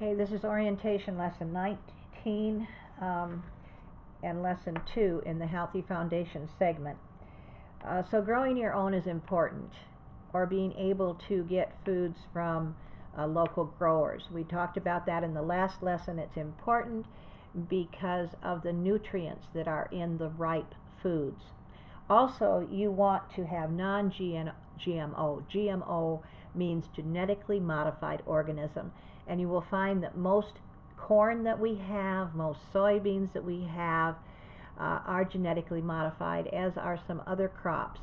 Okay, this is orientation lesson 19 and lesson 2 in the Healthy Foundation segment. So growing your own is important, or being able to get foods from local growers. We talked about that in the last lesson. It's important because of the nutrients that are in the ripe foods. Also, you want to have non-GMO. GMO means genetically modified organism. And you will find that most corn that we have, most soybeans that we have, are genetically modified, as are some other crops.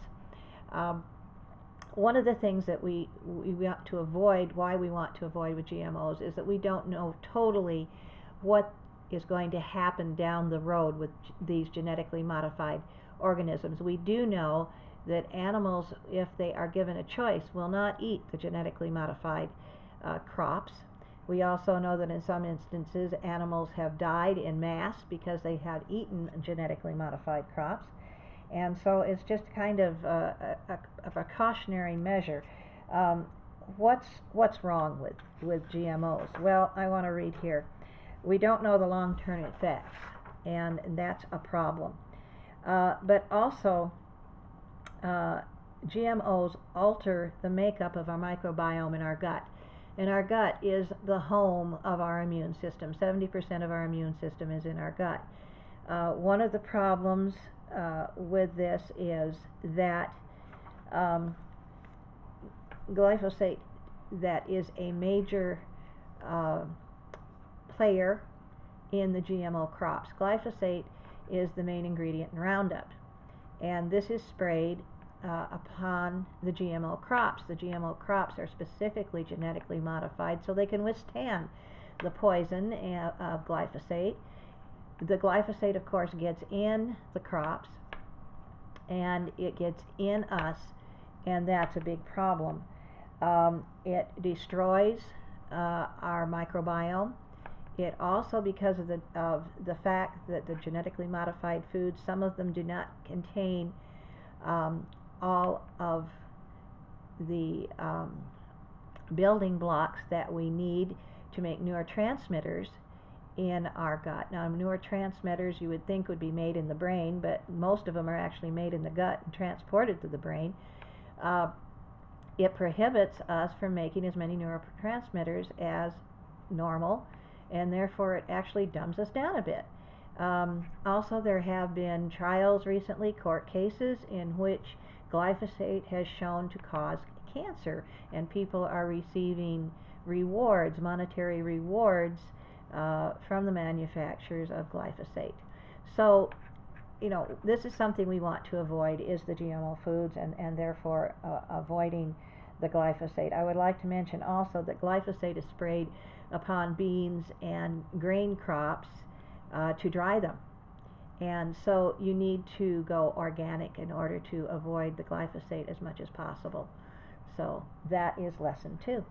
One of the things that we want to avoid, why we want to avoid with GMOs, is that we don't know totally what is going to happen down the road with these genetically modified organisms. We do know that animals, if they are given a choice, will not eat the genetically modified crops. We also know that in some instances animals have died in mass because they have eaten genetically modified crops. And so it's just kind of a precautionary measure. What's wrong with GMOs? Well, I want to read here. We don't know the long-term effects, and that's a problem. But also, GMOs alter the makeup of our microbiome in our gut. And our gut is the home of our immune system. 70% of our immune system is in our gut. One of the problems with this is that glyphosate, that is a major player in the GMO crops. Glyphosate is the main ingredient in Roundup, and this is sprayed upon the GMO crops. The GMO crops are specifically genetically modified so they can withstand the poison of glyphosate. The glyphosate, of course, gets in the crops, and it gets in us, and that's a big problem. It destroys our microbiome. It also, because of the fact that the genetically modified foods, some of them do not contain all of the building blocks that we need to make neurotransmitters in our gut. Now, neurotransmitters you would think would be made in the brain, but most of them are actually made in the gut and transported to the brain. It prohibits us from making as many neurotransmitters as normal, and therefore it actually dumbs us down a bit. Also, there have been trials recently, court cases, in which glyphosate has shown to cause cancer, and people are receiving rewards, monetary rewards, from the manufacturers of glyphosate. So, this is something we want to avoid, is the GMO foods, and therefore avoiding the glyphosate. I would like to mention also that glyphosate is sprayed upon beans and grain crops to dry them. And so you need to go organic in order to avoid the glyphosate as much as possible. So that is lesson 2.